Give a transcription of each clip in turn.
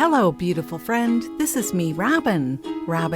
Hello, beautiful friend. This is me, Robin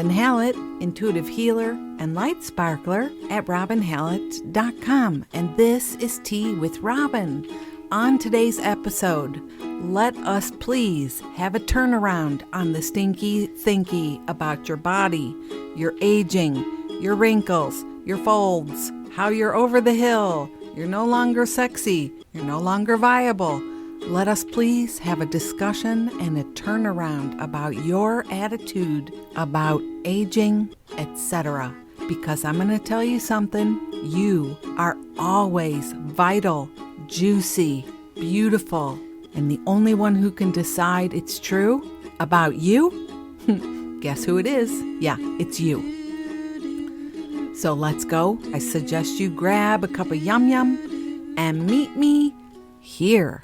Hallett, intuitive healer and light sparkler at robinhallett.com. And this is Tea with Robin. On today's episode, let us please have a turnaround on the stinky thinky about your body, your aging, your wrinkles, your folds, how you're over the hill, you're no longer sexy, you're no longer viable. Let us please have a discussion and a turnaround about your attitude about aging, etc. Because I'm going to tell you something, you are always vital, juicy, beautiful, and the only one who can decide it's true about you, guess who it is? Yeah, it's you. So let's go. I suggest you grab a cup of yum yum and meet me here.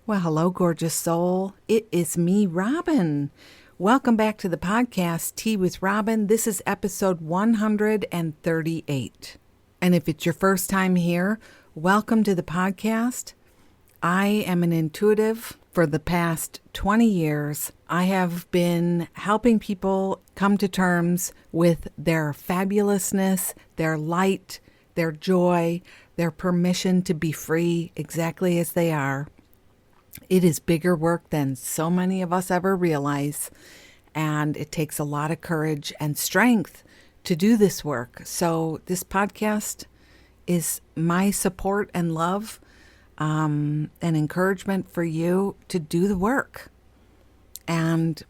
Well, hello, gorgeous soul. It is me, Robin. Welcome back to the podcast, Tea with Robin. This is episode 138. And if it's your first time here, welcome to the podcast. I am an intuitive. For the past 20 years, I have been helping people come to terms with their fabulousness, their light, their joy, their permission to be free exactly as they are. It is bigger work than so many of us ever realize, and it takes a lot of courage and strength to do this work. So this podcast is my support and love and encouragement for you to do the work. And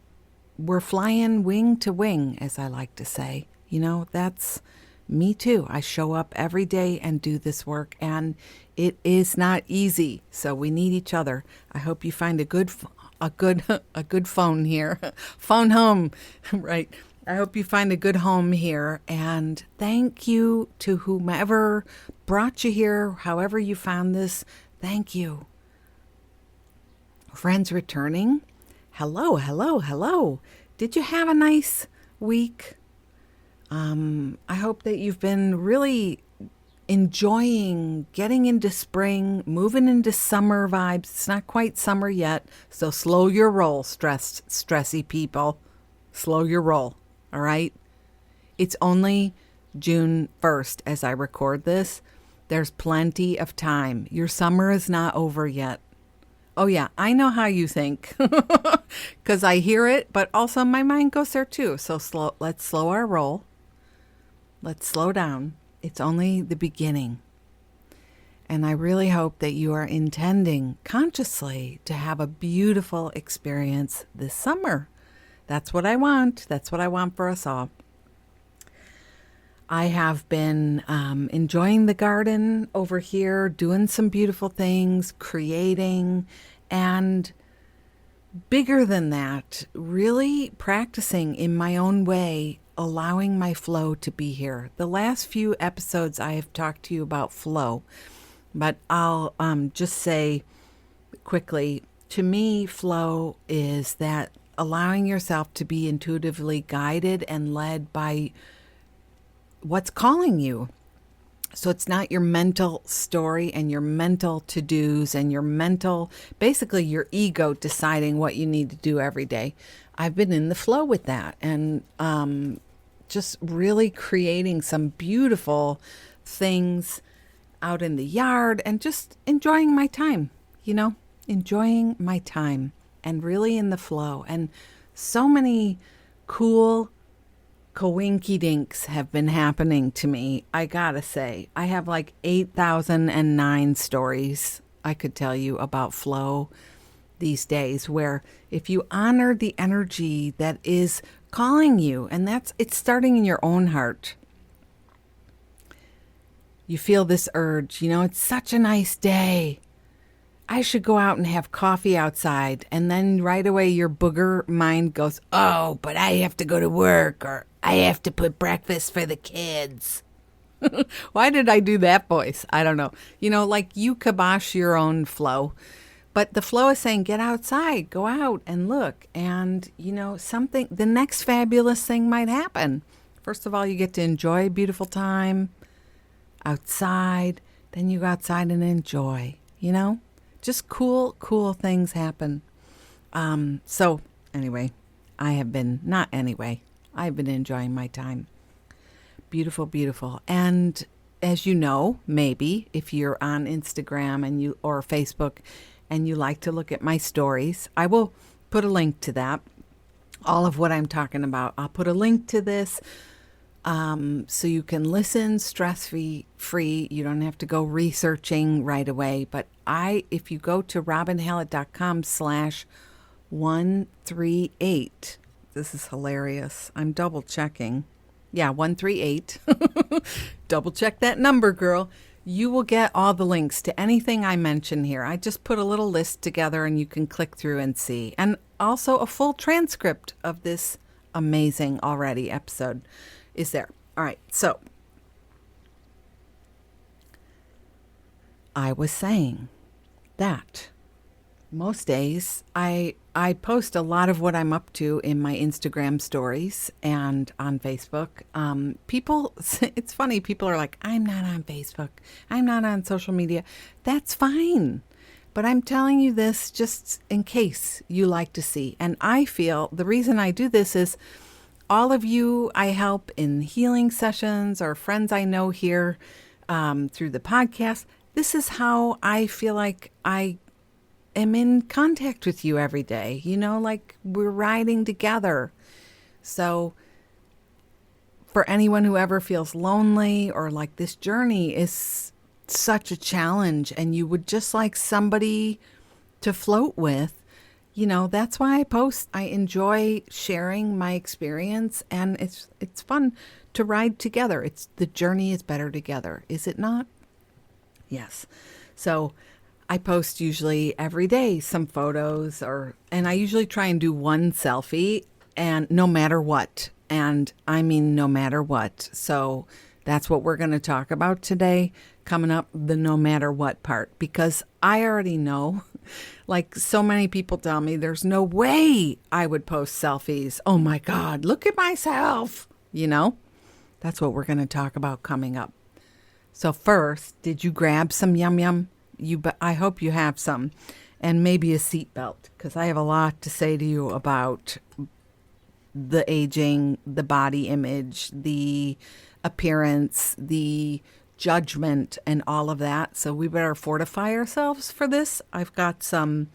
we're flying wing to wing, as I like to say. You know, that's me too. I show up every day and do this work, and it is not easy. So we need each other. I hope you find a good phone here. Phone home, right? I hope you find a good home here. And thank you to whomever brought you here, however you found this. Thank you. Friends returning. Hello, hello, hello. Did you have a nice week? I hope that you've been really enjoying getting into spring, moving into summer vibes. It's not quite summer yet, so slow your roll, stressy people. Slow your roll, all right? It's only June 1st as I record this. There's plenty of time. Your summer is not over yet. Oh yeah, I know how you think because I hear it, but also my mind goes there too. So let's slow our roll. Let's slow down. It's only the beginning. And I really hope that you are intending consciously to have a beautiful experience this summer. That's what I want. That's what I want for us all. I have been enjoying the garden over here, doing some beautiful things, creating, and bigger than that, really practicing in my own way, allowing my flow to be here. The last few episodes I have talked to you about flow, but I'll just say quickly, to me, flow is that allowing yourself to be intuitively guided and led by what's calling you. So it's not your mental story and your mental to-dos and your mental, basically your ego deciding what you need to do every day. I've been in the flow with that and just really creating some beautiful things out in the yard and just enjoying my time, enjoying my time and really in the flow. And so many cool coinky-dinks have been happening to me. I gotta say, I have like 8,009 stories I could tell you about flow these days, where if you honor the energy that is calling you, and it's starting in your own heart. You feel this urge, it's such a nice day. I should go out and have coffee outside. And then right away your booger mind goes, oh, but I have to go to work, or I have to put breakfast for the kids. Why did I do that voice? I don't know. Like you kibosh your own flow. But the flow is saying, get outside, go out and look. And, the next fabulous thing might happen. First of all, you get to enjoy a beautiful time outside. Then you go outside and enjoy, just cool things happen. So anyway, I've been enjoying my time. Beautiful, beautiful. And as you know, maybe if you're on Instagram or Facebook and you like to look at my stories, I will put a link to that. All of what I'm talking about, I'll put a link to this so you can listen stress-free. You don't have to go researching right away. But if you go to robinhallett.com/138, this is hilarious. I'm double checking. Yeah, 138. Double check that number, girl. You will get all the links to anything I mention here. I just put a little list together and you can click through and see. And also a full transcript of this amazing already episode is there. All right, so I was saying that most days I post a lot of what I'm up to in my Instagram stories and on Facebook. People, it's funny, people are like, I'm not on Facebook. I'm not on social media. That's fine. But I'm telling you this just in case you like to see. And I feel the reason I do this is all of you I help in healing sessions or friends I know here through the podcast. This is how I feel like I am in contact with you every day, like we're riding together. So for anyone who ever feels lonely or like this journey is such a challenge and you would just like somebody to float with, that's why I post. I enjoy sharing my experience and it's fun to ride together. The journey is better together, is it not? Yes. So I post usually every day some photos and I usually try and do one selfie and no matter what. And I mean, no matter what. So that's what we're going to talk about today, coming up, the no matter what part, because I already know, like so many people tell me there's no way I would post selfies. Oh my God, look at myself. That's what we're going to talk about coming up. So first, did you grab some yum yum? I hope you have some, and maybe a seatbelt, because I have a lot to say to you about the aging, the body image, the appearance, the judgment, and all of that. So we better fortify ourselves for this. I've got some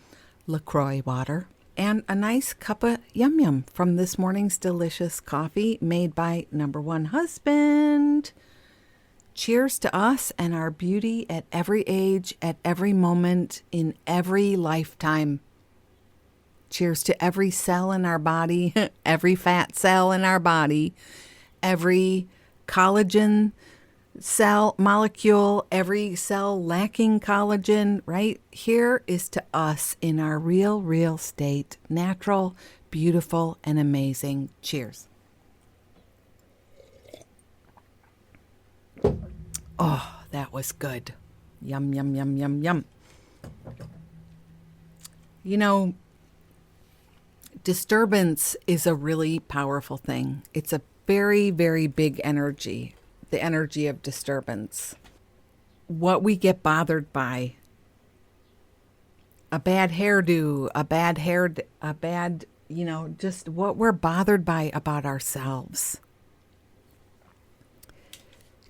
LaCroix water and a nice cup of yum yum from this morning's delicious coffee made by number one husband. Cheers to us and our beauty at every age, at every moment, in every lifetime. Cheers to every cell in our body, every fat cell in our body, every collagen cell molecule, every cell lacking collagen, right? Here is to us in our real state, natural, beautiful, and amazing. Cheers. Oh, that was good. Yum, yum, yum, yum, yum. Disturbance is a really powerful thing. It's a very, very big energy, the energy of disturbance. What we get bothered by, a bad hairdo, just what we're bothered by about ourselves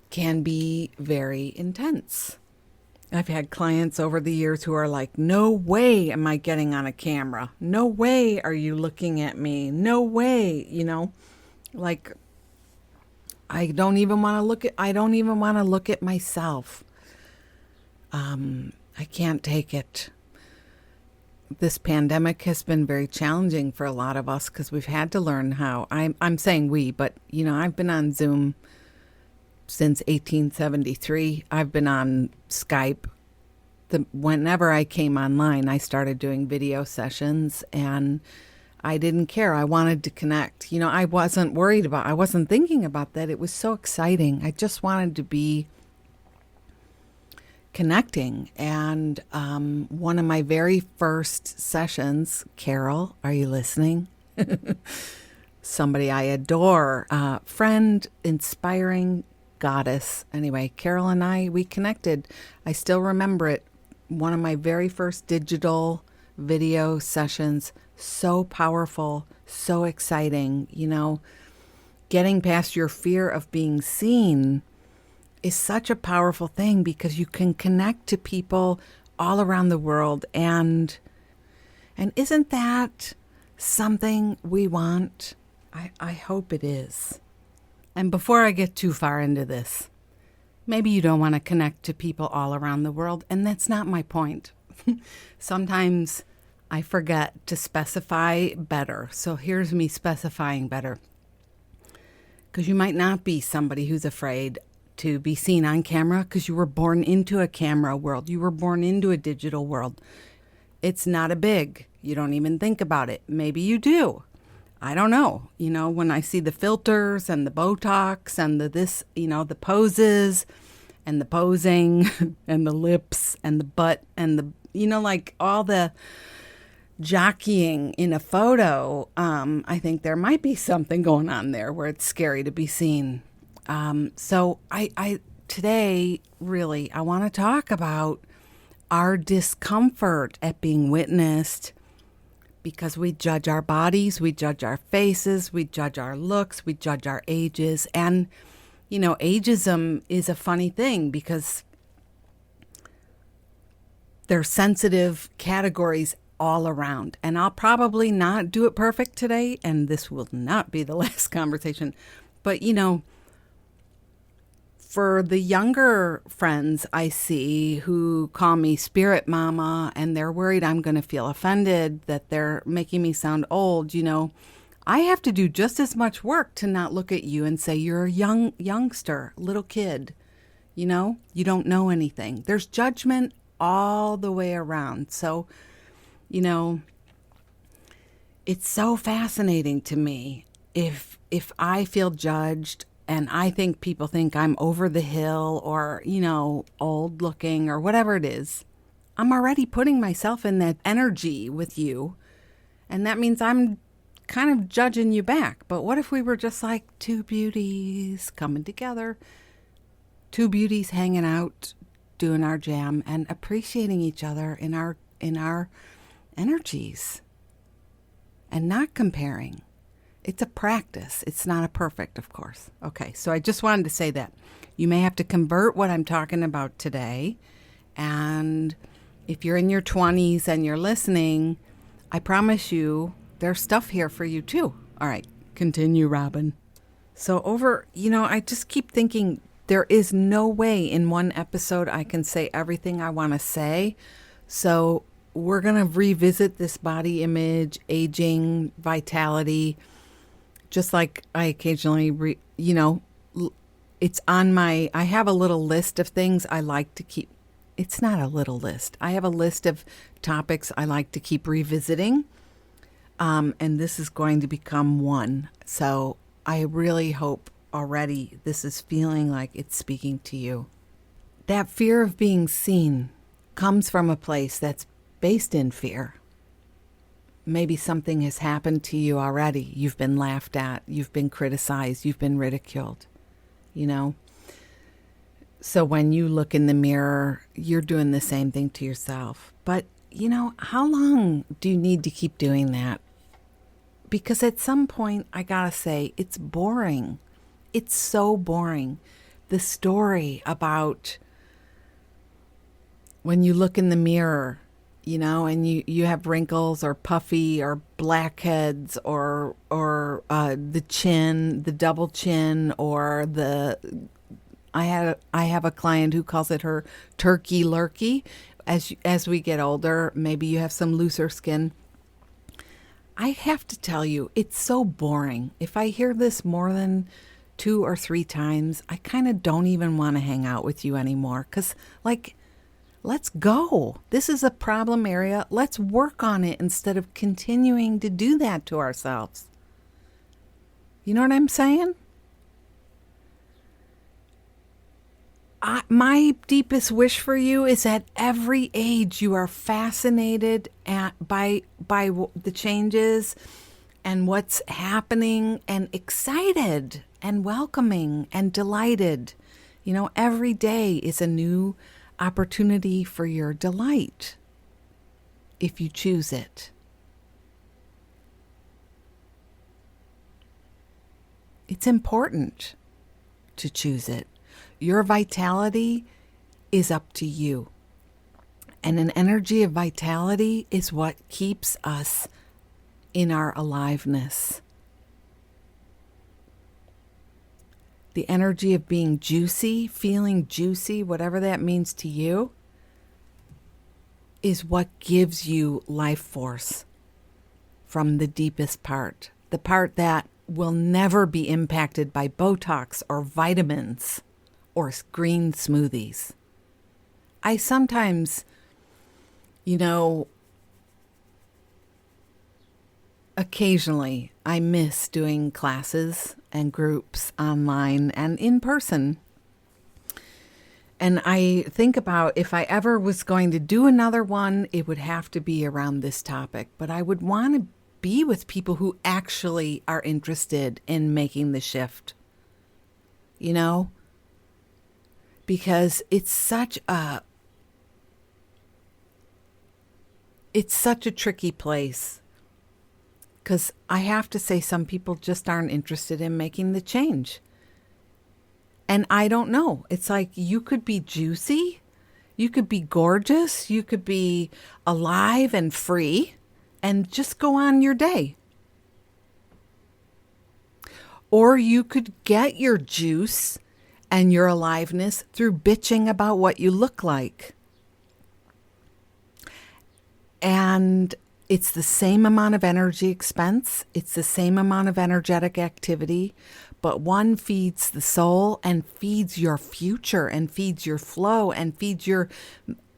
can be very intense. I've had clients over the years who are like, no way am I getting on a camera. No way are you looking at me. No way, like I don't even want to look at myself. I can't take it. This pandemic has been very challenging for a lot of us because we've had to learn how. I'm saying we, but I've been on Zoom since 1873. I've been on Skype. Whenever I came online, I started doing video sessions and I didn't care. I wanted to connect. I wasn't thinking about that. It was so exciting. I just wanted to be connecting. And one of my very first sessions, Carol, are you listening? Somebody I adore, friend, inspiring goddess. Anyway, Carol and we connected. I still remember it. One of my very first digital video sessions so powerful, so exciting. Getting past your fear of being seen is such a powerful thing because you can connect to people all around the world. And isn't that something we want? I hope it is. And before I get too far into this, maybe you don't want to connect to people all around the world, and that's not my point. Sometimes I forget to specify better. So here's me specifying better. Because you might not be somebody who's afraid to be seen on camera because you were born into a camera world. You were born into a digital world. It's not a big. You don't even think about it. Maybe you do. I don't know. When I see the filters and the Botox and the poses and the posing and the lips and the butt and like all the jockeying in a photo, I think there might be something going on there where it's scary to be seen. So I today, really, I want to talk about our discomfort at being witnessed because we judge our bodies, we judge our faces, we judge our looks, we judge our ages. And, ageism is a funny thing because there's sensitive categories all around. And I'll probably not do it perfect today, and this will not be the last conversation. But, for the younger friends I see who call me spirit mama and they're worried I'm going to feel offended, that they're making me sound old, I have to do just as much work to not look at you and say you're a youngster, little kid. You don't know anything. There's judgment all the way around. So, it's so fascinating to me if I feel judged and I think people think I'm over the hill or, old looking or whatever it is. I'm already putting myself in that energy with you. And that means I'm kind of judging you back. But what if we were just like two beauties coming together, two beauties hanging out, doing our jam and appreciating each other in our energies and not comparing. It's a practice. It's not a perfect, of course. Okay, so I just wanted to say that. You may have to convert what I'm talking about today. And if you're in your 20s and you're listening, I promise you there's stuff here for you too. All right, continue, Robin. So I just keep thinking there is no way in one episode I can say everything I want to say. So we're going to revisit this body image, aging, vitality, just like I occasionally, it's on I have a little list of things I like to keep. It's not a little list. I have a list of topics I like to keep revisiting. And this is going to become one. So I really hope already this is feeling like it's speaking to you. That fear of being seen comes from a place that's based in fear. Maybe something has happened to you already. You've been laughed at. You've been criticized. You've been ridiculed. So when you look in the mirror, you're doing the same thing to yourself. But, how long do you need to keep doing that? Because at some point, I gotta say, it's boring. It's so boring. The story about when you look in the mirror, and you have wrinkles or puffy or blackheads or the chin, the double chin, or I have a client who calls it her turkey lurkey. As we get older, maybe you have some looser skin. I have to tell you, it's so boring. If I hear this more than 2 or 3 times, I kind of don't even want to hang out with you anymore. Because, let's go. This is a problem area. Let's work on it instead of continuing to do that to ourselves. You know what I'm saying? My deepest wish for you is at every age you are fascinated by the changes and what's happening and excited and welcoming and delighted. Every day is a new opportunity for your delight if you choose it. It's important to choose it. Your vitality is up to you. And an energy of vitality is what keeps us in our aliveness. The energy of being juicy, feeling juicy, whatever that means to you, is what gives you life force from the deepest part. The part that will never be impacted by Botox or vitamins or green smoothies. I sometimes, occasionally I miss doing classes and groups online and in person. And I think about if I ever was going to do another one, it would have to be around this topic. But I would want to be with people who actually are interested in making the shift. Because it's such a tricky place. Because I have to say, some people just aren't interested in making the change. And I don't know. It's like you could be juicy, you could be gorgeous, you could be alive and free, and just go on your day. Or you could get your juice and your aliveness through bitching about what you look like. And it's the same amount of energy expense. It's the same amount of energetic activity, but one feeds the soul and feeds your future and feeds your flow and feeds your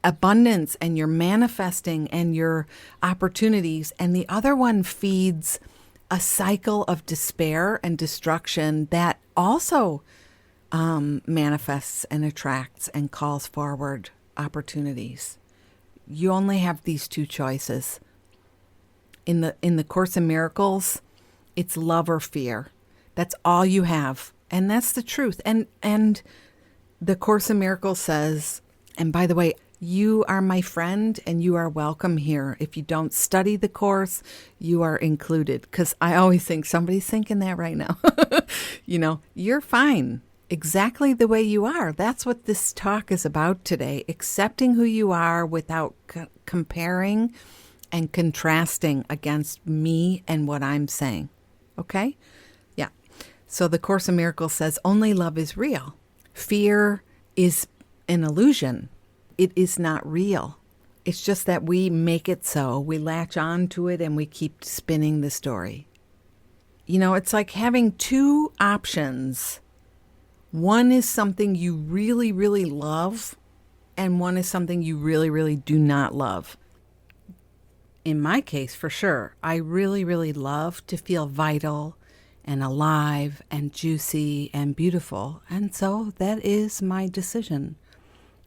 abundance and your manifesting and your opportunities. And the other one feeds a cycle of despair and destruction that also manifests and attracts and calls forward opportunities. You only have these two choices. In the Course in Miracles, it's love or fear. That's all you have. And that's the truth. And the Course in Miracles says, and by the way, you are my friend and you are welcome here. If you don't study the Course, you are included. Because I always think somebody's thinking that right now. You're fine exactly the way you are. That's what this talk is about today. Accepting who you are without comparing and contrasting against me and what I'm saying. Okay? Yeah. So the Course in Miracles says only love is real. Fear is an illusion. It is not real. It's just that we make it so. We latch on to it and we keep spinning the story. It's like having two options. One is something you really, really love, and one is something you really, really do not love. In my case, for sure, I really, really love to feel vital and alive and juicy and beautiful. And so that is my decision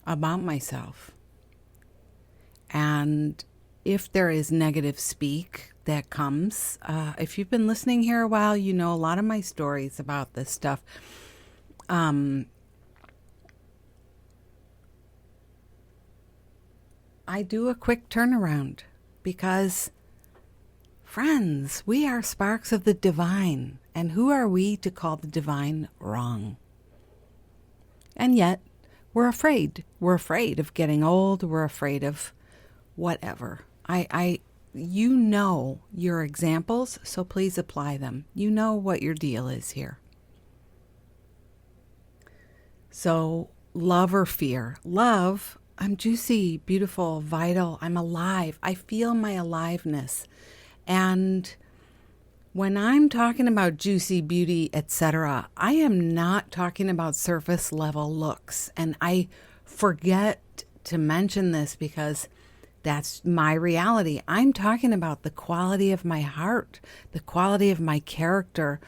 about myself. And if there is negative speak that comes, if you've been listening here a while, you know a lot of my stories about this stuff. I do a quick turnaround because, friends, we are sparks of the divine. And who are we to call the divine wrong? And yet, we're afraid. We're afraid of getting old. We're afraid of whatever. You know your examples, so please apply them. You know what your deal is here. So, love or fear? Love, I'm juicy, beautiful, vital, I'm alive. I feel my aliveness. And when I'm talking about juicy, beauty, etc., I am not talking about surface level looks. And I forget to mention this because that's my reality. I'm talking about the quality of my heart, the quality of my character,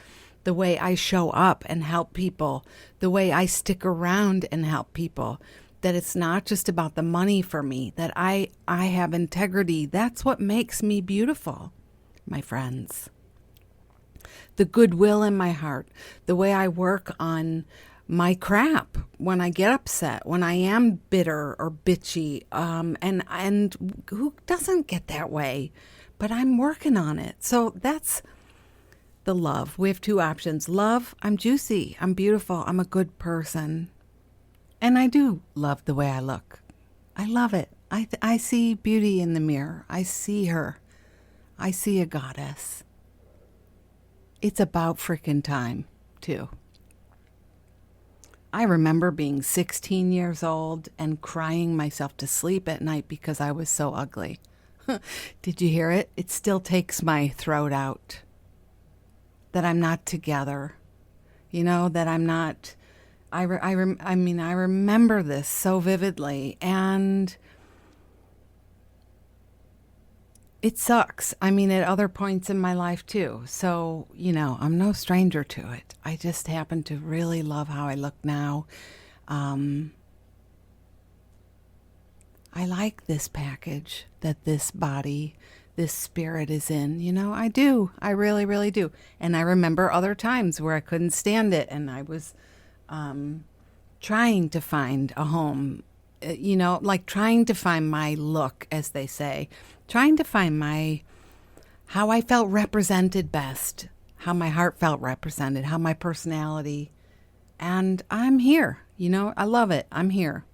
the way I show up and help people, the way I stick around and help people, that it's not just about the money for me, that I have integrity. That's what makes me beautiful, my friends. The goodwill in my heart, the way I work on my crap when I get upset, when I am bitter or bitchy, and who doesn't get that way? But I'm working on it. So that's the love. We have two options. Love, I'm juicy, I'm beautiful, I'm a good person. And I do love the way I look. I love it. I see beauty in the mirror. I see her. I see a goddess. It's about freaking time, too. I remember being 16 years old and crying myself to sleep at night because I was so ugly. Did you hear it? It still takes my throat out. That I'm not together. You know, that I'm not... I remember this so vividly, and it sucks. I mean, at other points in my life too. So, you know, I'm no stranger to it. I just happen to really love how I look now. I like this package that this body, this spirit is in. You know, I do. I really, really do. And I remember other times where I couldn't stand it, and I was trying to find a home, you know, like trying to find my look, as they say, trying to find how I felt represented best, how my heart felt represented, how my personality, and I'm here, you know, I love it. I'm here.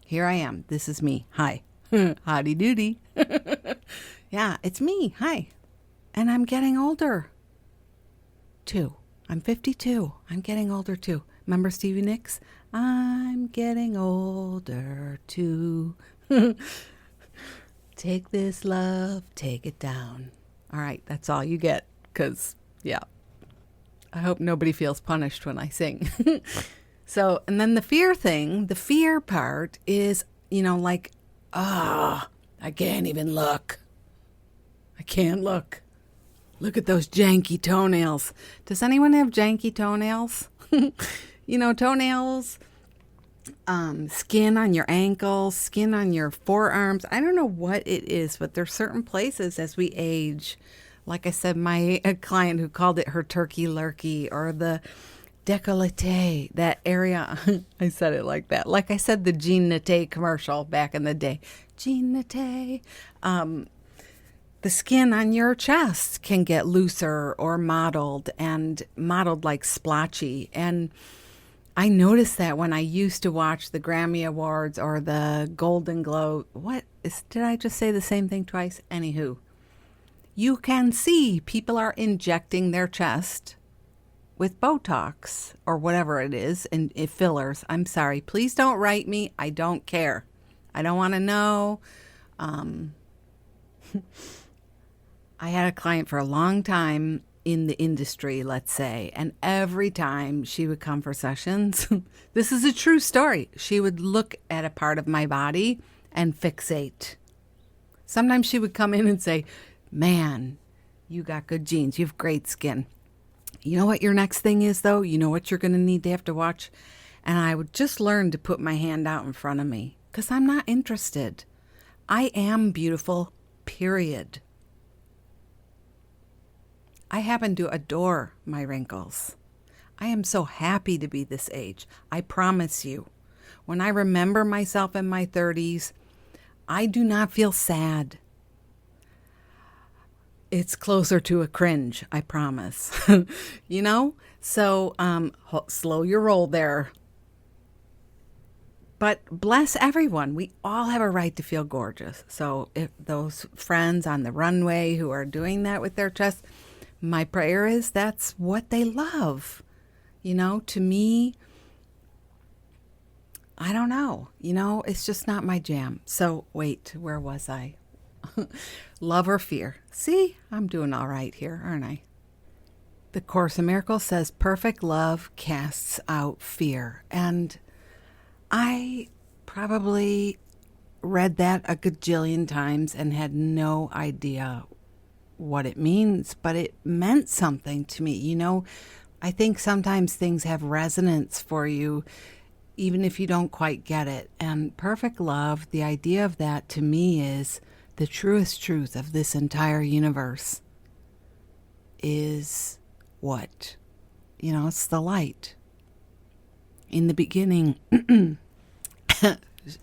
Here I am. This is me. Hi. Howdy doody. Yeah, it's me. Hi. And I'm getting older too. I'm 52. I'm getting older too. Remember Stevie Nicks? I'm getting older too. Take this love, take it down. All right, that's all you get, because, yeah, I hope nobody feels punished when I sing. So, and then the fear part is, you know, like, I can't even look. I can't look. Look at those janky toenails. Does anyone have janky toenails? You know, toenails, skin on your ankles, skin on your forearms. I don't know what it is, but there's certain places as we age. Like I said, a client who called it her turkey lurkey, or the décolleté, that area. I said it like that. Like I said, the Jean Naté commercial back in the day. Jean Naté. The skin on your chest can get looser or mottled like splotchy. And I noticed that when I used to watch the Grammy Awards or the Golden Globe. Did I just say the same thing twice? Anywho, you can see people are injecting their chest with Botox or whatever it is, and fillers. I'm sorry. Please don't write me. I don't care. I don't want to know. I had a client for a long time in the industry, let's say, and every time she would come for sessions, this is a true story, she would look at a part of my body and fixate. Sometimes she would come in and say, man, you got good genes, you have great skin. You know what your next thing is, though? You know what you're going to need to have to watch? And I would just learn to put my hand out in front of me, because I'm not interested. I am beautiful, period. I happen to adore my wrinkles. I am so happy to be this age. I promise you. When I remember myself in my 30s, I do not feel sad. It's closer to a cringe, I promise. You know? So, slow your roll there. But bless everyone. We all have a right to feel gorgeous. So if those friends on the runway who are doing that with their chest, my prayer is that's what they love. You know, to me, I don't know. You know, it's just not my jam. So wait, where was I? Love or fear? See, I'm doing all right here, aren't I? The Course in Miracles says perfect love casts out fear. And I probably read that a gajillion times and had no idea what it means, but it meant something to me. You know, I think sometimes things have resonance for you, even if you don't quite get it. And perfect love, the idea of that to me is the truest truth of this entire universe is what? You know, it's the light. In the beginning,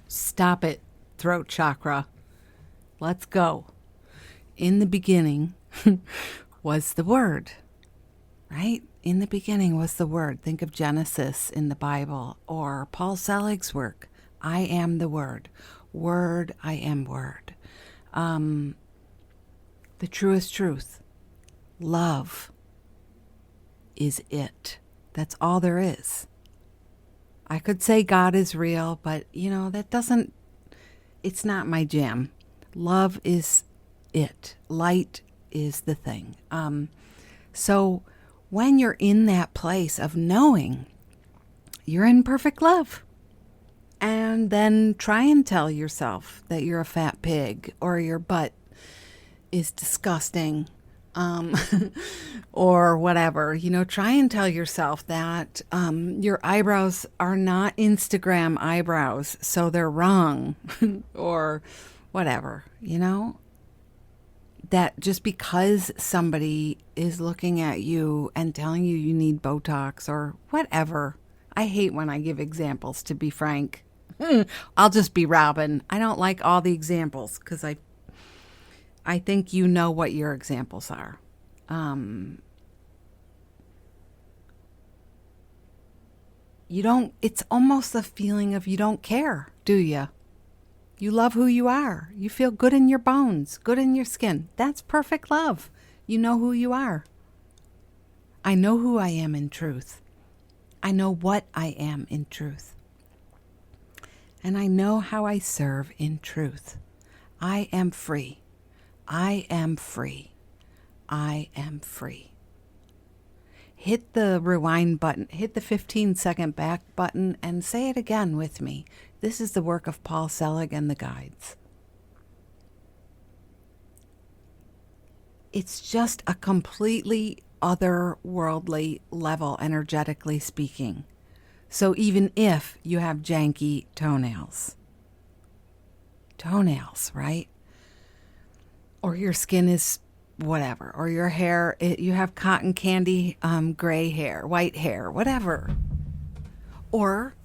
stop it, throat chakra. Let's go. In the beginning was the Word, right? In the beginning was the Word. Think of Genesis in the Bible, or Paul Selig's work. I am the Word. Word, I am Word. The truest truth. Love is it. That's all there is. I could say God is real, but it's not my jam. Love is it. Light is the thing. So when you're in that place of knowing you're in perfect love, and then try and tell yourself that you're a fat pig or your butt is disgusting, or whatever, try and tell yourself that your eyebrows are not Instagram eyebrows, so they're wrong, or whatever, that just because somebody is looking at you and telling you you need Botox or whatever. I hate when I give examples, to be frank. I'll just be Robin. I don't like all the examples because I think you know what your examples are. It's almost the feeling of you don't care, do you? You love who you are. You feel good in your bones, good in your skin. That's perfect love. You know who you are. I know who I am in truth. I know what I am in truth. And I know how I serve in truth. I am free. I am free. I am free. Hit the rewind button, hit the 15-second back button, and say it again with me. This is the work of Paul Selig and the guides. It's just a completely otherworldly level, energetically speaking. So even if you have janky toenails, right? Or your skin is whatever, or your hair, you have cotton candy, gray hair, white hair, whatever. Or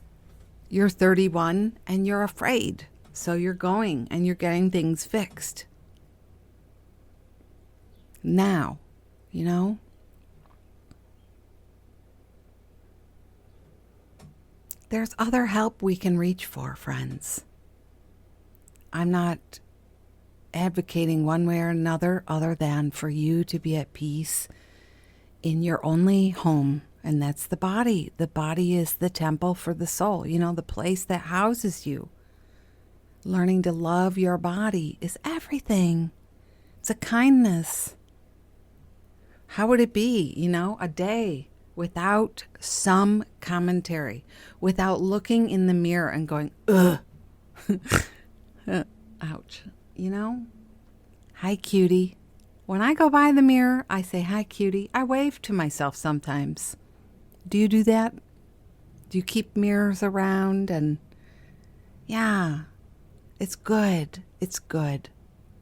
you're 31 and you're afraid, so you're going and you're getting things fixed. Now, there's other help we can reach for, friends. I'm not advocating one way or another other than for you to be at peace in your only home, and that's the body. The body is the temple for the soul, the place that houses you. Learning to love your body is everything. It's a kindness. How would it be, a day without some commentary, without looking in the mirror and going, ugh, ouch, Hi, cutie. When I go by the mirror, I say, hi, cutie. I wave to myself sometimes. Do you do that? Do you keep mirrors around? And yeah, it's good. It's good.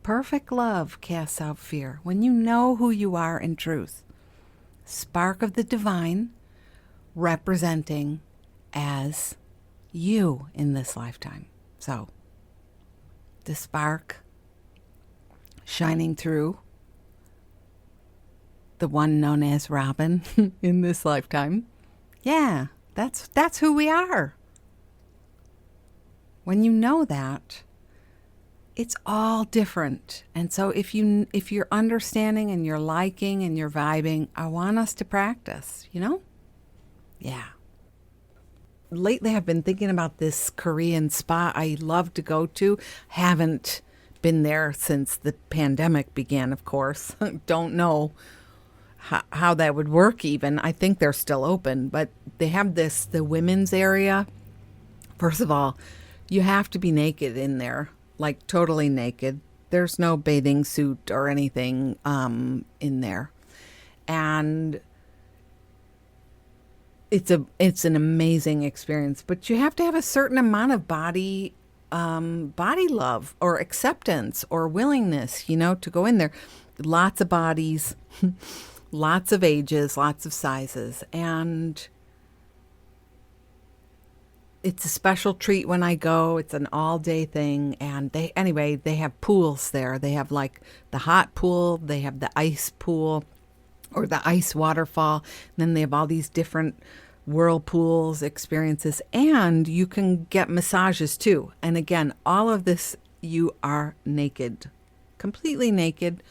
Perfect love casts out fear. When you know who you are in truth, spark of the divine representing as you in this lifetime. So, the spark shining through, the one known as Robin in this lifetime. Yeah, that's who we are. When you know that, it's all different. And so if you're understanding and you're liking and you're vibing, I want us to practice, Yeah. Lately I've been thinking about this Korean spa I love to go to. Haven't been there since the pandemic began, of course. Don't know how that would work even. I think they're still open, but they have the women's area. First of all, you have to be naked in there, like totally naked. There's no bathing suit or anything in there. And it's an amazing experience, but you have to have a certain amount of body love or acceptance or willingness, to go in there. Lots of bodies, lots of ages, lots of sizes, and it's a special treat when I go. It's an all-day thing, and they have pools there. They have like the hot pool, they have the ice pool, or the ice waterfall. And then they have all these different whirlpools experiences, and you can get massages too. And again, all of this, you are naked, completely naked,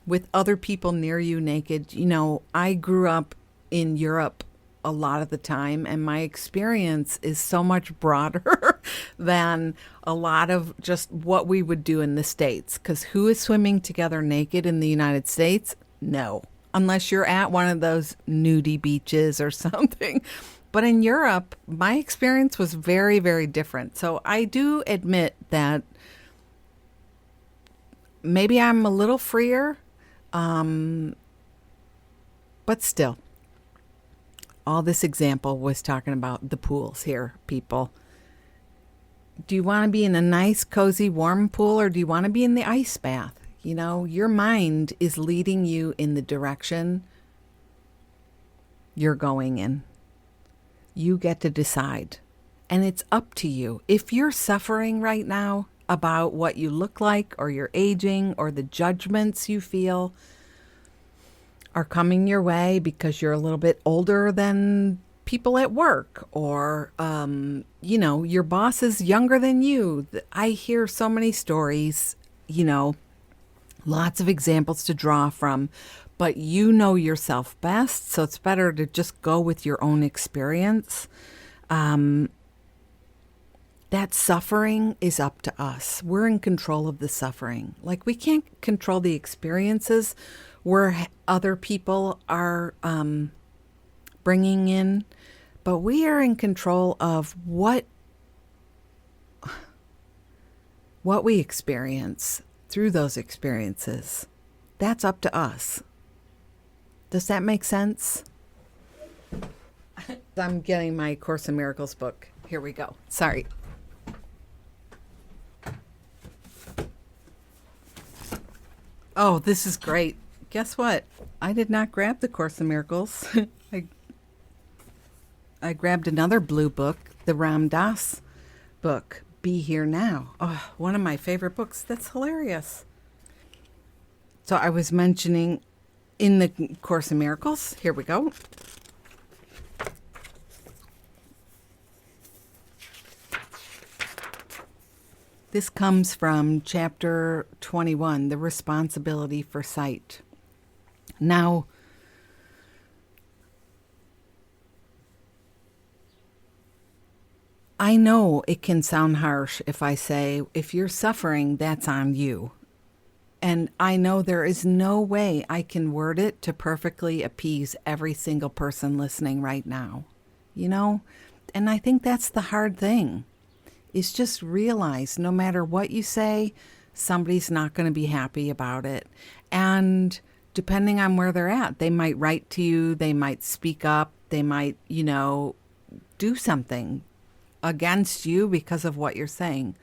with other people near you naked. You know, I grew up in Europe a lot of the time, and my experience is so much broader than a lot of just what we would do in the States. Because who is swimming together naked in the United States? No, unless you're at one of those nudie beaches or something. But in Europe, my experience was very, very different. So I do admit that maybe I'm a little freer, but still. All this example was talking about the pools here, people. Do you want to be in a nice, cozy, warm pool, or do you want to be in the ice bath? You know, your mind is leading you in the direction you're going in. You get to decide. And it's up to you. If you're suffering right now about what you look like, or you're aging, or the judgments you feel are coming your way because you're a little bit older than people at work, or, you know, your boss is younger than you. I hear so many stories, you know, lots of examples to draw from, but you know yourself best, so it's better to just go with your own experience. That suffering is up to us. We're in control of the suffering. Like, we can't control the experiences where other people are bringing in, but we are in control of what we experience through those experiences. That's up to us. Does that make sense? I'm getting my Course in Miracles book. Here we go. Sorry. Oh, this is great. Guess what? I did not grab the Course in Miracles. I grabbed another blue book, the Ram Dass book, Be Here Now. Oh, one of my favorite books. That's hilarious. So I was mentioning in the Course in Miracles, here we go. This comes from chapter 21, the responsibility for sight. Now, I know it can sound harsh if I say, if you're suffering, that's on you. And I know there is no way I can word it to perfectly appease every single person listening right now, you know? And I think that's the hard thing, is just realize no matter what you say, somebody's not going to be happy about it. And depending on where they're at, they might write to you, they might speak up, they might, you know, do something against you because of what you're saying.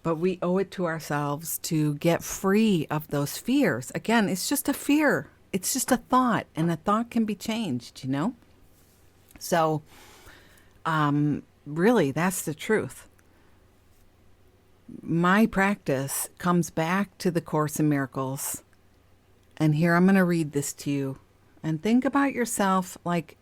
But we owe it to ourselves to get free of those fears. Again, it's just a fear. It's just a thought, and a thought can be changed, you know? So, really, that's the truth. My practice comes back to the Course in Miracles. And here I'm going to read this to you. And think about yourself like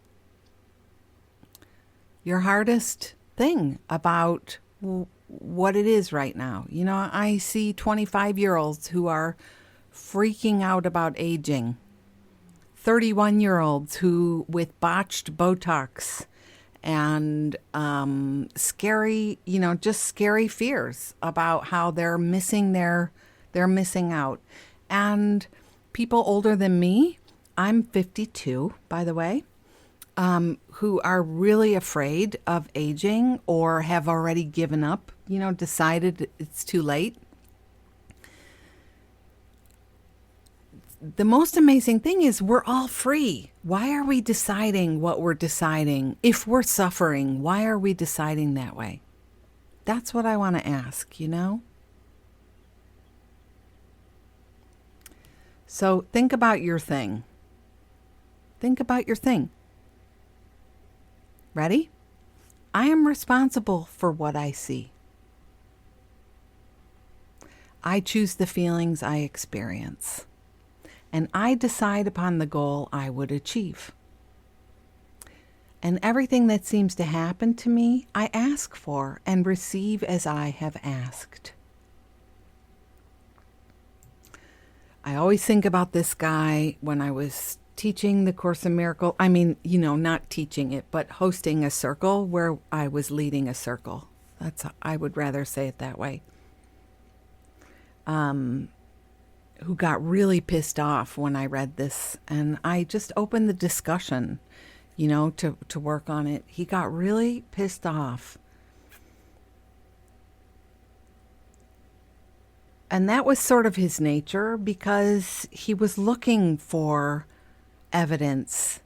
your hardest thing about what it is right now. You know, I see 25-year-olds who are freaking out about aging. 31-year-olds who with botched Botox and scary, you know, just scary fears about how they're missing out. And people older than me, I'm 52, by the way, who are really afraid of aging or have already given up, you know, decided it's too late. The most amazing thing is we're all free. Why are we deciding what we're deciding? If we're suffering, why are we deciding that way? That's what I want to ask, you know? So think about your thing. Think about your thing. Ready? I am responsible for what I see. I choose the feelings I experience. and I decide upon the goal I would achieve. And everything that seems to happen to me, I ask for and receive as I have asked. I always think about this guy when I was teaching the Course in Miracles. I mean, not teaching it, but hosting a circle where I was leading a circle. I would rather say it that way. Who got really pissed off when I read this. And I just opened the discussion, to work on it. He got really pissed off. And that was sort of his nature, because he was looking for evidence,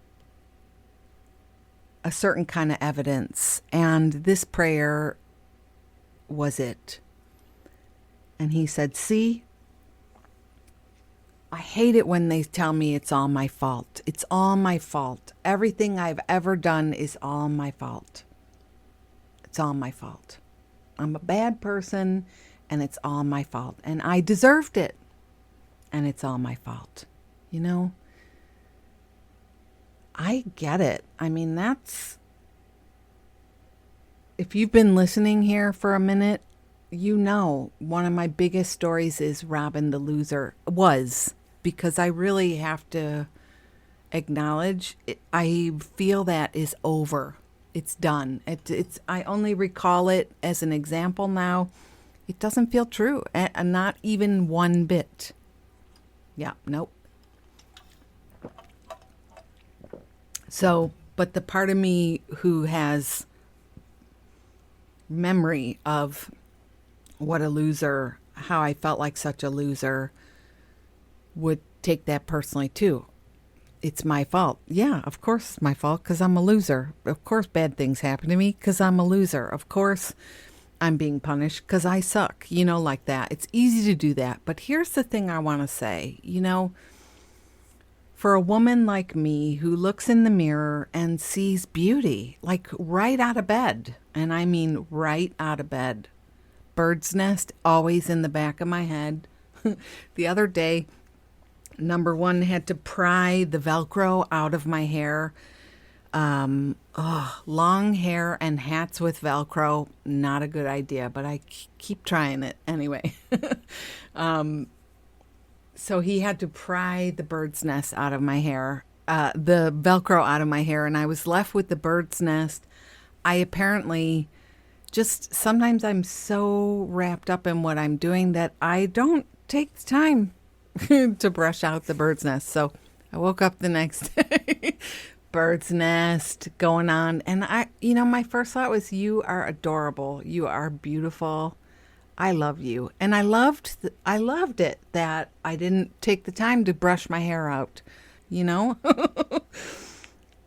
a certain kind of evidence. And this prayer was it. And he said, see, I hate it when they tell me it's all my fault. It's all my fault. Everything I've ever done is all my fault. It's all my fault. I'm a bad person, and it's all my fault. And I deserved it, and it's all my fault. I get it. I mean, if you've been listening here for a minute, one of my biggest stories is Robin the Loser because I really have to acknowledge it. I feel that is over. It's done. I only recall it as an example now. It doesn't feel true, and not even one bit. Yeah, nope. So, but the part of me who has memory of what a loser, how I felt like such a loser, would take that personally too. It's my fault. Yeah, of course it's my fault because I'm a loser. Of course bad things happen to me because I'm a loser. Of course I'm being punished because I suck, like that. It's easy to do that. But here's the thing I want to say, for a woman like me who looks in the mirror and sees beauty, like right out of bed, and I mean right out of bed, bird's nest always in the back of my head. The other day, number one, had to pry the Velcro out of my hair. Long hair and hats with Velcro, not a good idea, but I keep trying it anyway. So he had to pry the bird's nest out of my hair, the Velcro out of my hair, and I was left with the bird's nest. I apparently sometimes I'm so wrapped up in what I'm doing that I don't take the time to brush out the bird's nest. So I woke up the next day, bird's nest going on. And my first thought was, you are adorable. You are beautiful. I love you. And I loved it that I didn't take the time to brush my hair out,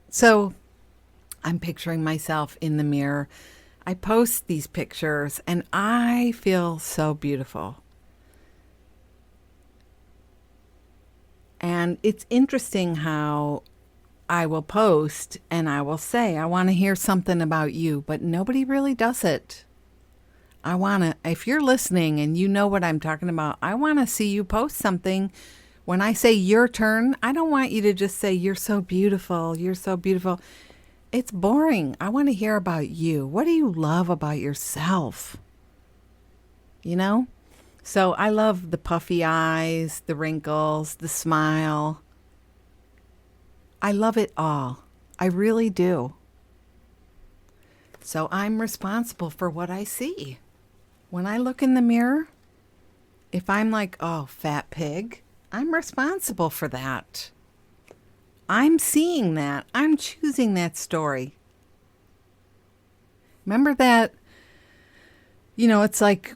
So I'm picturing myself in the mirror. I post these pictures and I feel so beautiful. And it's interesting how I will post and I will say, I want to hear something about you, but nobody really does it. If you're listening and you know what I'm talking about, I want to see you post something. When I say your turn, I don't want you to just say, you're so beautiful. You're so beautiful. It's boring. I want to hear about you. What do you love about yourself? So I love the puffy eyes, the wrinkles, the smile. I love it all. I really do. So I'm responsible for what I see. When I look in the mirror, if I'm like, oh, fat pig, I'm responsible for that. I'm seeing that. I'm choosing that story. Remember that, it's like,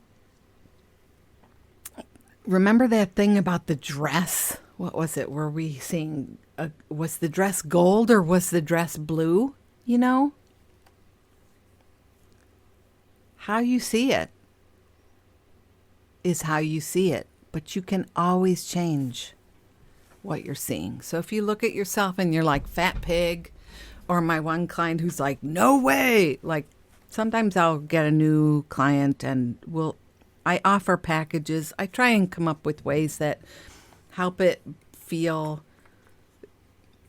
remember that thing about the dress? What was it? Were we seeing, was the dress gold or was the dress blue? How you see it is how you see it, but you can always change what you're seeing. So if you look at yourself and you're like, fat pig, or my one client who's like, no way, like sometimes I'll get a new client and I offer packages. I try and come up with ways that help it feel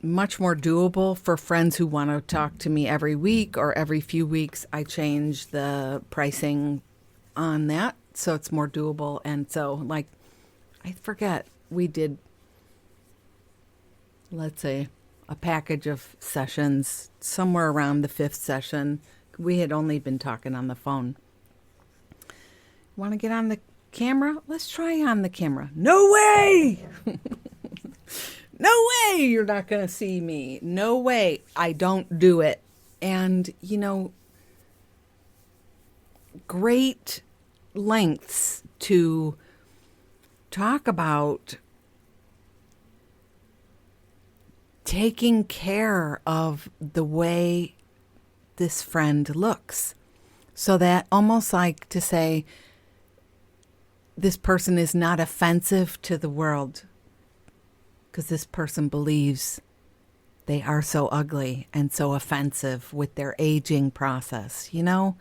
much more doable for friends who want to talk to me every week or every few weeks. I change the pricing on that so it's more doable. And so, like, I forget, we did, let's say, a package of sessions somewhere around the 5th session. We had only been talking on the phone. Want to get on the camera? Let's try on the camera. No way! No way you're not going to see me. No way. I don't do it. And, you know, great lengths to talk about taking care of the way this friend looks. So that almost like to say, this person is not offensive to the world because this person believes they are so ugly and so offensive with their aging process. You know,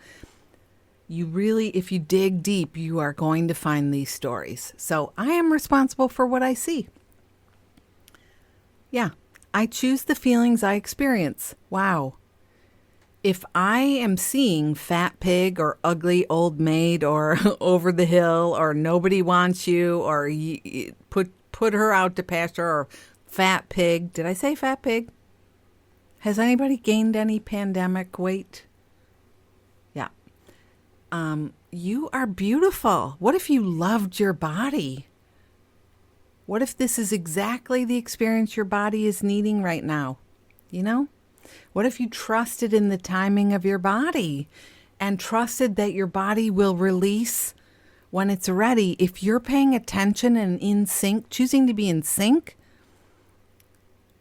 you really, if you dig deep, you are going to find these stories. So I am responsible for what I see. Yeah, I choose the feelings I experience. Wow. If I am seeing fat pig or ugly old maid or over the hill or nobody wants you or put her out to pasture or fat pig. Did I say fat pig? Has anybody gained any pandemic weight? Yeah. You are beautiful. What if you loved your body? What if this is exactly the experience your body is needing right now? You know? What if you trusted in the timing of your body and trusted that your body will release when it's ready? If you're paying attention and in sync, choosing to be in sync,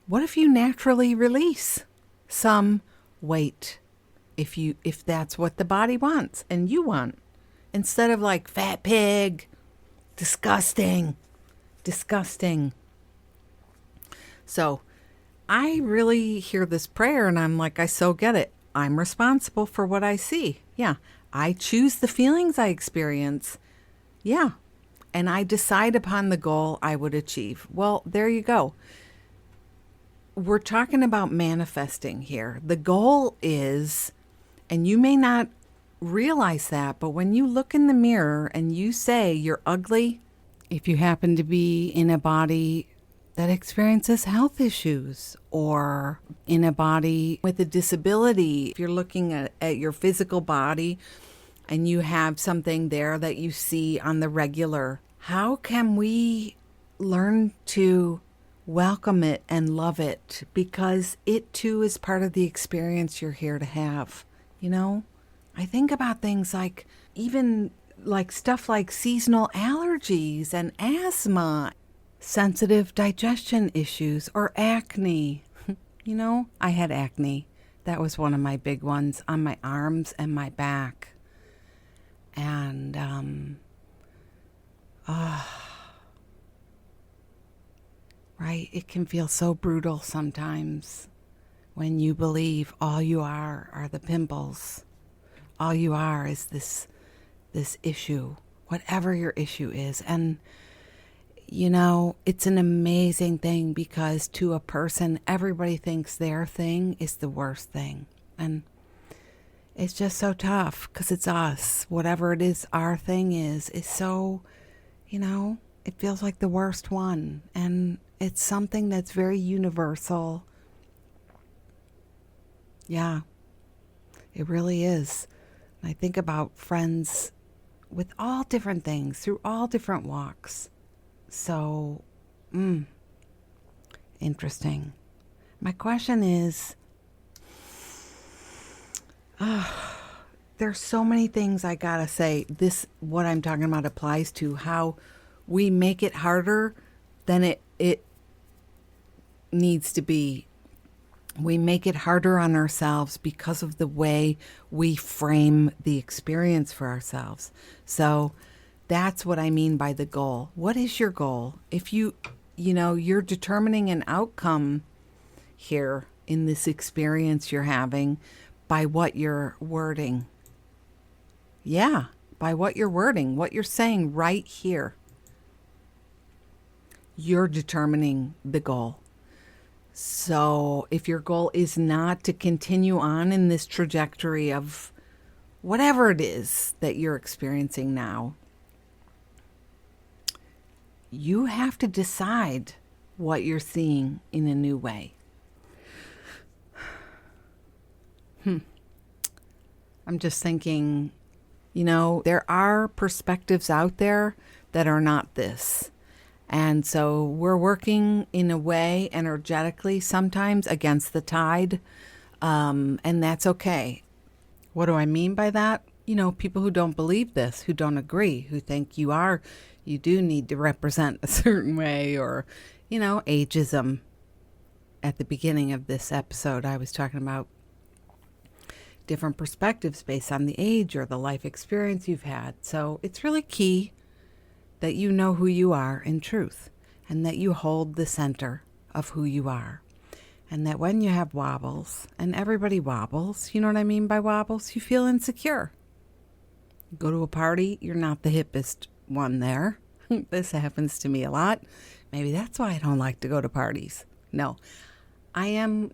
what if you naturally release some weight if that's what the body wants and you want? Instead of like fat pig, disgusting. So I really hear this prayer and I'm like, I so get it. I'm responsible for what I see. Yeah. I choose the feelings I experience. Yeah. And I decide upon the goal I would achieve. Well, there you go. We're talking about manifesting here. The goal is, and you may not realize that, but when you look in the mirror and you say you're ugly, if you happen to be in a body that experiences health issues or in a body with a disability, if you're looking at your physical body and you have something there that you see on the regular, how can we learn to welcome it and love it? Because it too is part of the experience you're here to have. You know, I think about things like even like stuff like seasonal allergies and asthma, sensitive digestion issues, or acne. You know, I had acne. That was one of my big ones on my arms and my back. And, right, it can feel so brutal sometimes when you believe all you are the pimples. All you are is this issue, whatever your issue is. And you know, it's an amazing thing because to a person, everybody thinks their thing is the worst thing. And it's just so tough because it's us. Whatever it is our thing is so, you know, it feels like the worst one. And it's something that's very universal. Yeah, it really is. And I think about friends with all different things, through all different walks. So, interesting. My question is, there's so many things I gotta say. This, what I'm talking about applies to how we make it harder than it needs to be. We make it harder on ourselves because of the way we frame the experience for ourselves. So that's what I mean by the goal. What is your goal? If you know, you're determining an outcome here in this experience you're having by what you're wording. Yeah, by what you're wording, what you're saying right here. you're determining the goal. So if your goal is not to continue on in this trajectory of whatever it is that you're experiencing now, you have to decide what you're seeing in a new way. I'm just thinking, there are perspectives out there that are not this. And so we're working in a way energetically sometimes against the tide, and that's okay. What do I mean by that? People who don't believe this, who don't agree, who think you do need to represent a certain way, or, ageism. At the beginning of this episode, I was talking about different perspectives based on the age or the life experience you've had. So it's really key that you know who you are in truth, and that you hold the center of who you are. And that when you have wobbles, and everybody wobbles, you know what I mean by wobbles? You feel insecure. You go to a party, you're not the hippest one there. This happens to me a lot. Maybe that's why I don't like to go to parties. No, I am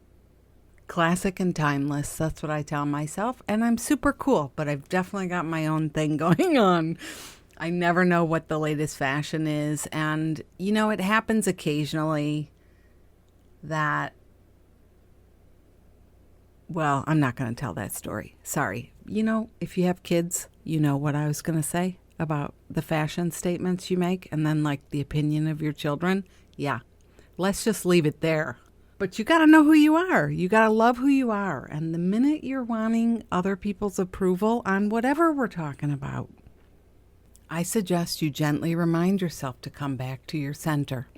classic and timeless. That's what I tell myself. And I'm super cool, but I've definitely got my own thing going on. I never know what the latest fashion is. And, it happens occasionally that, well, I'm not going to tell that story. Sorry. If you have kids, you know what I was going to say about the fashion statements you make and then the opinion of your children. Yeah, let's just leave it there. But you got to know who you are. You got to love who you are. And the minute you're wanting other people's approval on whatever we're talking about, I suggest you gently remind yourself to come back to your center.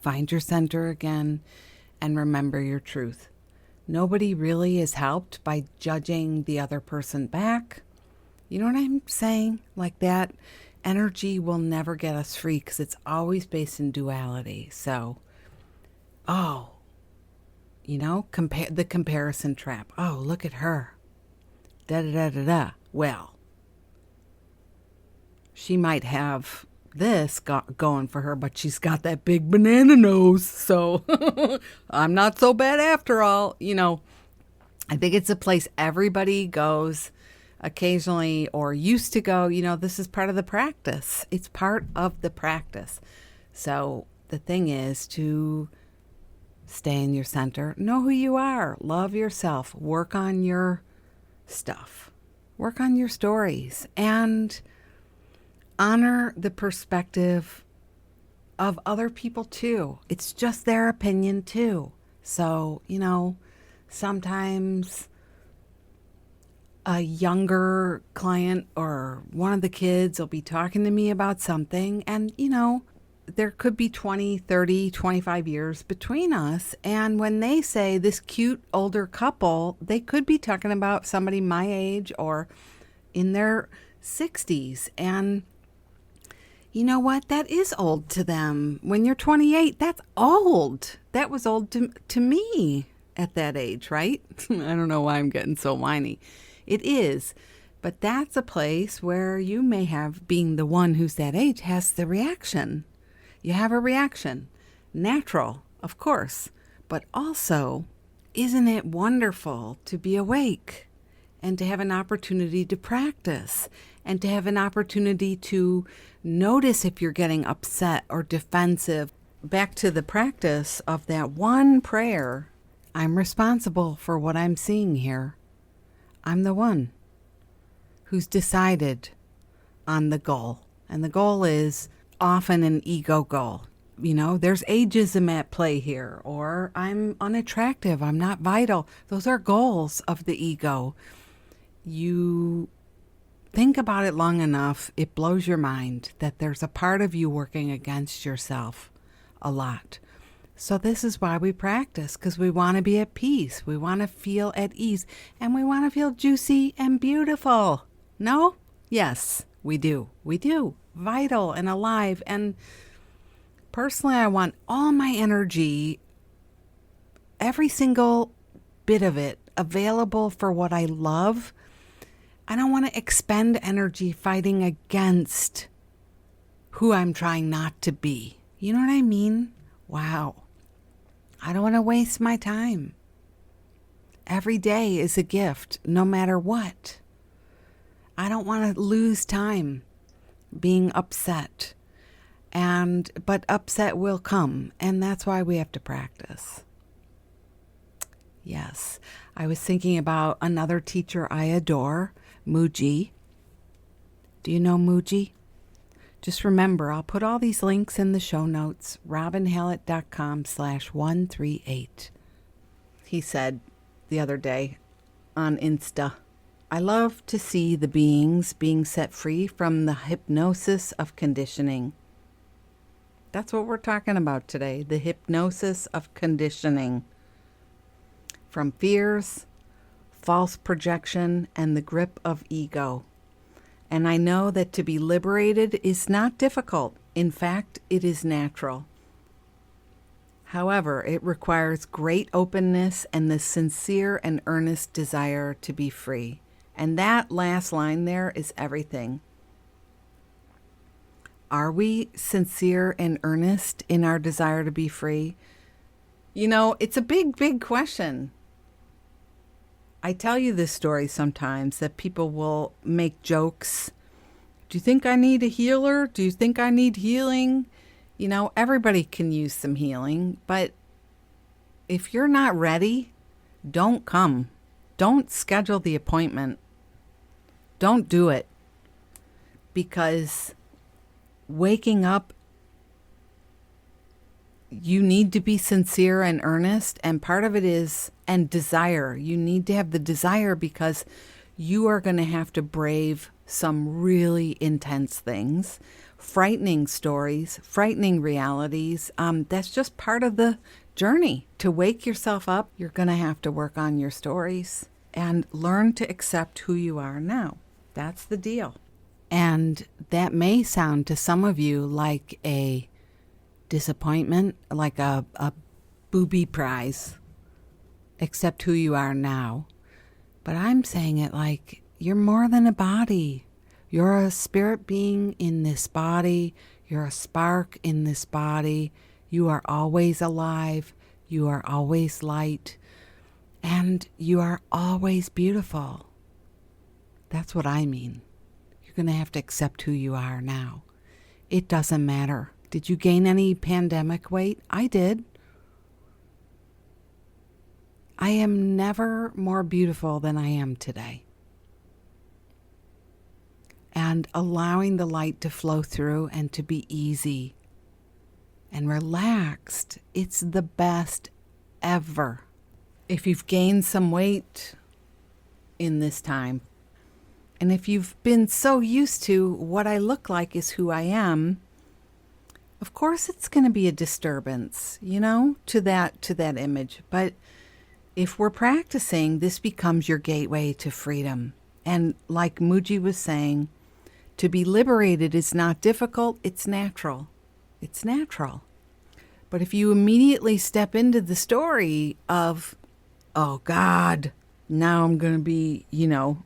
Find your center again and remember your truth. Nobody really is helped by judging the other person back. You know what I'm saying? That energy will never get us free because it's always based in duality. So, compare the comparison trap. Oh, look at her. Da-da-da-da-da. Well, she might have this going for her, but she's got that big banana nose. So I'm not so bad after all. I think it's a place everybody goes occasionally or used to go. This is part of the practice. It's part of the practice. So the thing is to stay in your center, know who you are, love yourself, work on your stuff, work on your stories, and honor the perspective of other people too. It's just their opinion too. So, sometimes a younger client or one of the kids will be talking to me about something, and, there could be 20, 30, 25 years between us. And when they say this cute older couple, they could be talking about somebody my age or in their 60s. And you know what? That is old to them. When you're 28, that's old. That was old to me at that age, right? I don't know why I'm getting so whiny. It is. But that's a place where you may have, being the one who's that age, has the reaction. You have a reaction. Natural, of course. But also, isn't it wonderful to be awake and to have an opportunity to practice and to have an opportunity to notice if you're getting upset or defensive? Back to the practice of that one prayer. I'm responsible for what I'm seeing here. I'm the one who's decided on the goal. And the goal is often an ego goal. There's ageism at play here, or I'm unattractive, I'm not vital. Those are goals of the ego. You think about it long enough, it blows your mind that there's a part of you working against yourself a lot. So this is why we practice, because we want to be at peace. We want to feel at ease, and we want to feel juicy and beautiful. No? Yes, we do. We do. Vital and alive. And personally, I want all my energy, every single bit of it, available for what I love. I don't want to expend energy fighting against who I'm trying not to be. You know what I mean? Wow. I don't want to waste my time. Every day is a gift, no matter what. I don't want to lose time being upset. But upset will come, and that's why we have to practice. Yes, I was thinking about another teacher I adore, Muji. Do you know Muji? Just remember, I'll put all these links in the show notes, robinhallett.com/138. He said the other day on Insta, I love to see the beings being set free from the hypnosis of conditioning. That's what we're talking about today, the hypnosis of conditioning. From fears, false projection, and the grip of ego. And I know that to be liberated is not difficult. In fact, it is natural. However, it requires great openness and the sincere and earnest desire to be free. And that last line there is everything. Are we sincere and earnest in our desire to be free? You know, it's a big, big question. I tell you this story sometimes that people will make jokes. Do you think I need a healer? Do you think I need healing? You know, everybody can use some healing, but if you're not ready, don't come. Don't schedule the appointment. Don't do it. Because waking up, you need to be sincere and earnest, and part of it is, and desire. You need to have the desire because you are going to have to brave some really intense things, frightening stories, frightening realities. That's just part of the journey. To wake yourself up, you're going to have to work on your stories and learn to accept who you are now. That's the deal. And that may sound to some of you like a disappointment, like a booby prize. Accept who you are now. But I'm saying it like you're more than a body. You're a spirit being in this body. You're a spark in this body. You are always alive. You are always light. And you are always beautiful. That's what I mean. You're going to have to accept who you are now. It doesn't matter. Did you gain any pandemic weight? I did. I am never more beautiful than I am today. And allowing the light to flow through and to be easy and relaxed, it's the best ever. If you've gained some weight in this time, and if you've been so used to what I look like is who I am, of course it's going to be a disturbance, you know, to that image. But if we're practicing, this becomes your gateway to freedom. And like Muji was saying, to be liberated is not difficult, it's natural. It's natural. But if you immediately step into the story of, oh God, now I'm going to be, you know,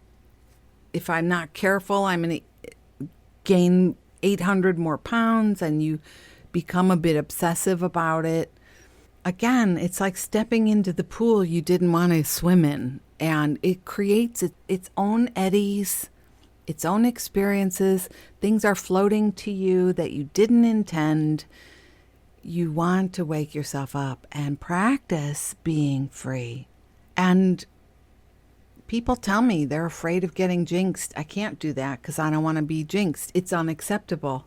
if I'm not careful, I'm going to gain 800 more pounds, and you become a bit obsessive about it. Again, it's like stepping into the pool you didn't want to swim in, and it creates its own eddies, its own experiences. Things are floating to you that you didn't intend. You want to wake yourself up and practice being free. And people tell me they're afraid of getting jinxed. I can't do that because I don't want to be jinxed. It's unacceptable.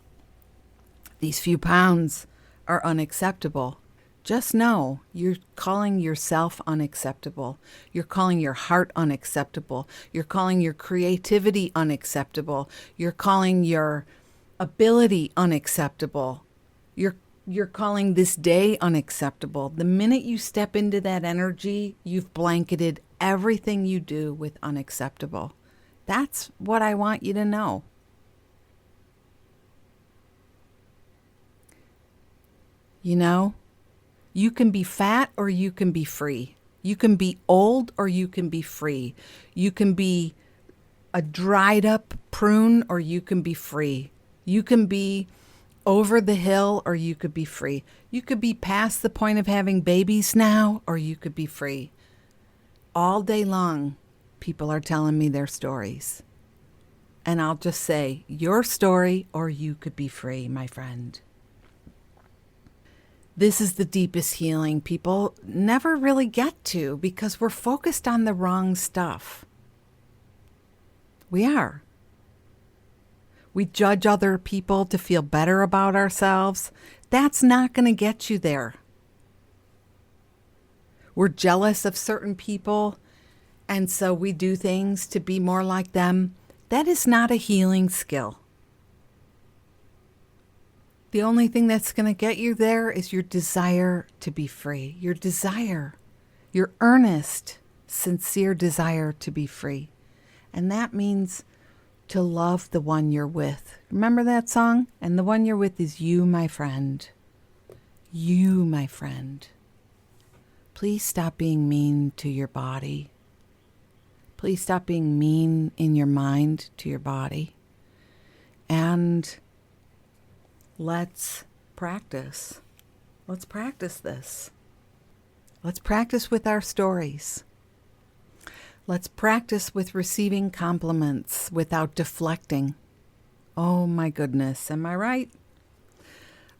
These few pounds are unacceptable. Just know you're calling yourself unacceptable. You're calling your heart unacceptable. You're calling your creativity unacceptable. You're calling your ability unacceptable. You're calling this day unacceptable. The minute you step into that energy, you've blanketed everything you do with unacceptable. That's what I want you to know. You know, you can be fat or you can be free. You can be old or you can be free. You can be a dried up prune or you can be free. You can be over the hill or you could be free. You could be past the point of having babies now or you could be free. All day long, people are telling me their stories. And I'll just say, your story or you could be free, my friend. This is the deepest healing people never really get to because we're focused on the wrong stuff. We are. We judge other people to feel better about ourselves. That's not going to get you there. We're jealous of certain people, and so we do things to be more like them. That is not a healing skill. The only thing that's going to get you there is your desire to be free. Your desire, your earnest, sincere desire to be free. And that means to love the one you're with. Remember that song? And the one you're with is you, my friend. You, my friend. Please stop being mean to your body. Please stop being mean in your mind to your body. And let's practice. Let's practice this. Let's practice with our stories. Let's practice with receiving compliments without deflecting. Oh my goodness, am I right?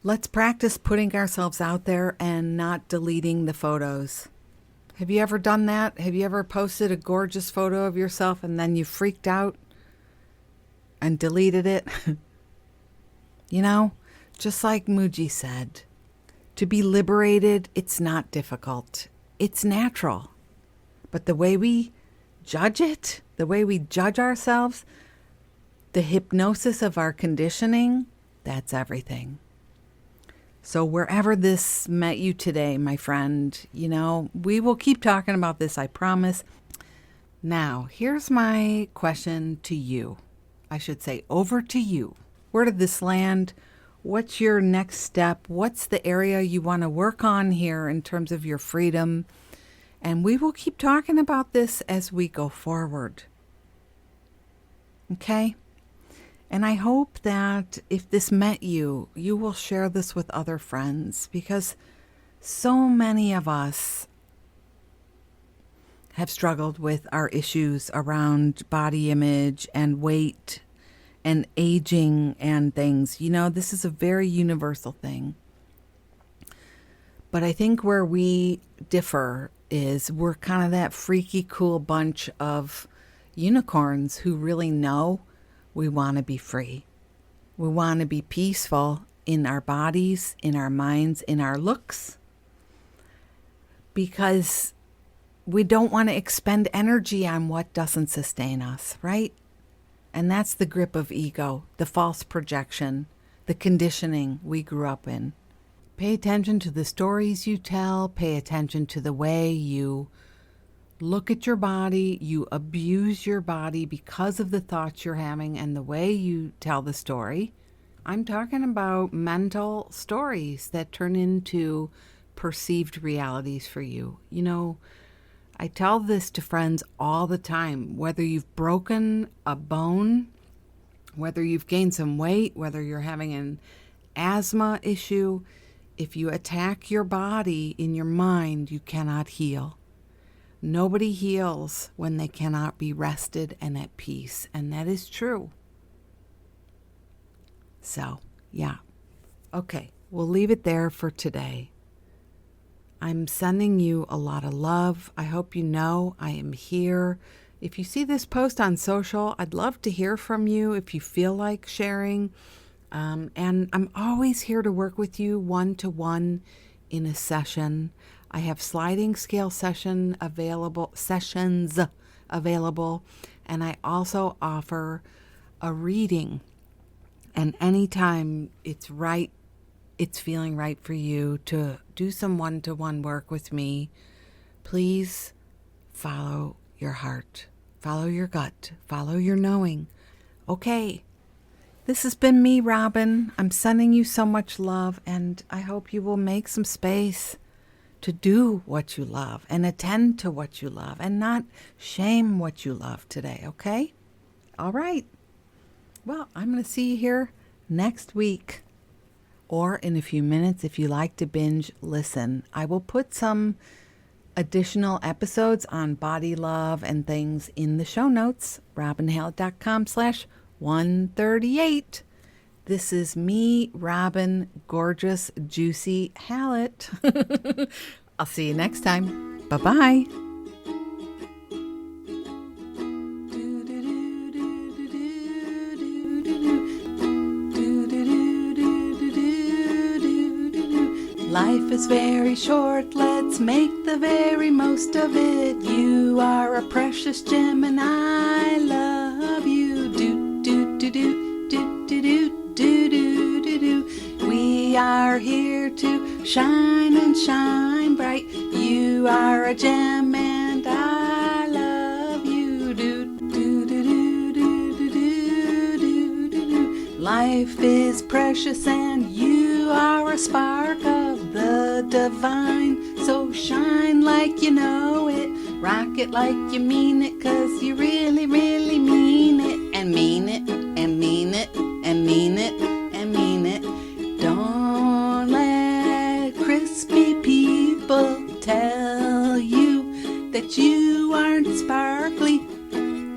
Let's practice putting ourselves out there and not deleting the photos. Have you ever done that? Have you ever posted a gorgeous photo of yourself and then you freaked out and deleted it? You know, just like Muji said, to be liberated, it's not difficult. It's natural. But the way we judge it, the way we judge ourselves, the hypnosis of our conditioning, that's everything. So wherever this met you today, my friend, you know, we will keep talking about this, I promise. Now, here's my question to you. I should say over to you. Where did this land? What's your next step? What's the area you want to work on here in terms of your freedom? And we will keep talking about this as we go forward. Okay? And I hope that if this met you, you will share this with other friends because so many of us have struggled with our issues around body image and weight and aging and things. You know, this is a very universal thing. But I think where we differ is we're kind of that freaky cool bunch of unicorns who really know we want to be free. We want to be peaceful in our bodies, in our minds, in our looks, because we don't want to expend energy on what doesn't sustain us, right? And that's the grip of ego, the false projection, the conditioning we grew up in. Pay attention to the stories you tell. Pay attention to the way you look at your body. You abuse your body because of the thoughts you're having and the way you tell the story. I'm talking about mental stories that turn into perceived realities for you. You know, I tell this to friends all the time, whether you've broken a bone, whether you've gained some weight, whether you're having an asthma issue. If you attack your body in your mind, you cannot heal. Nobody heals when they cannot be rested and at peace, and that is true. So, yeah. Okay, we'll leave it there for today. I'm sending you a lot of love. I hope you know I am here. If you see this post on social, I'd love to hear from you if you feel like sharing. And I'm always here to work with you one-to-one in a session. I have sliding scale sessions available, and I also offer a reading. And anytime it's feeling right for you to do some one-to-one work with me, please follow your heart, follow your gut, follow your knowing. Okay. This has been me, Robin. I'm sending you so much love, and I hope you will make some space to do what you love and attend to what you love and not shame what you love today, okay? All right. Well, I'm going to see you here next week. or in a few minutes if you like to binge listen. I will put some additional episodes on body love and things in the show notes, robinhallett.com/138. This is me, Robin, gorgeous, juicy Hallett. I'll see you next time. Bye-bye. Life is very short, let's make the very most of it. You are a precious gem and I love you. Do do do do do do do do do do do. We are here to shine and shine bright. You are a gem and I love you. Do do do do do do do do do. Life is precious and you are a spark of the divine. So shine like you know it, rock it like you mean it, 'cause you really, really mean it, and mean it, and mean it, and mean it, and mean it. Don't let crispy people tell you that you aren't sparkly,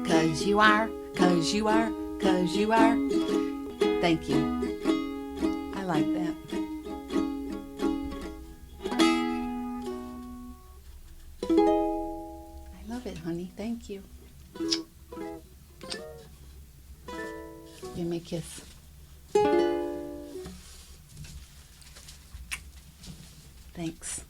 'cause you are, 'cause you are, 'cause you are. Thank you. I like that. I love it, honey. Thank you. Give me a kiss. Thanks.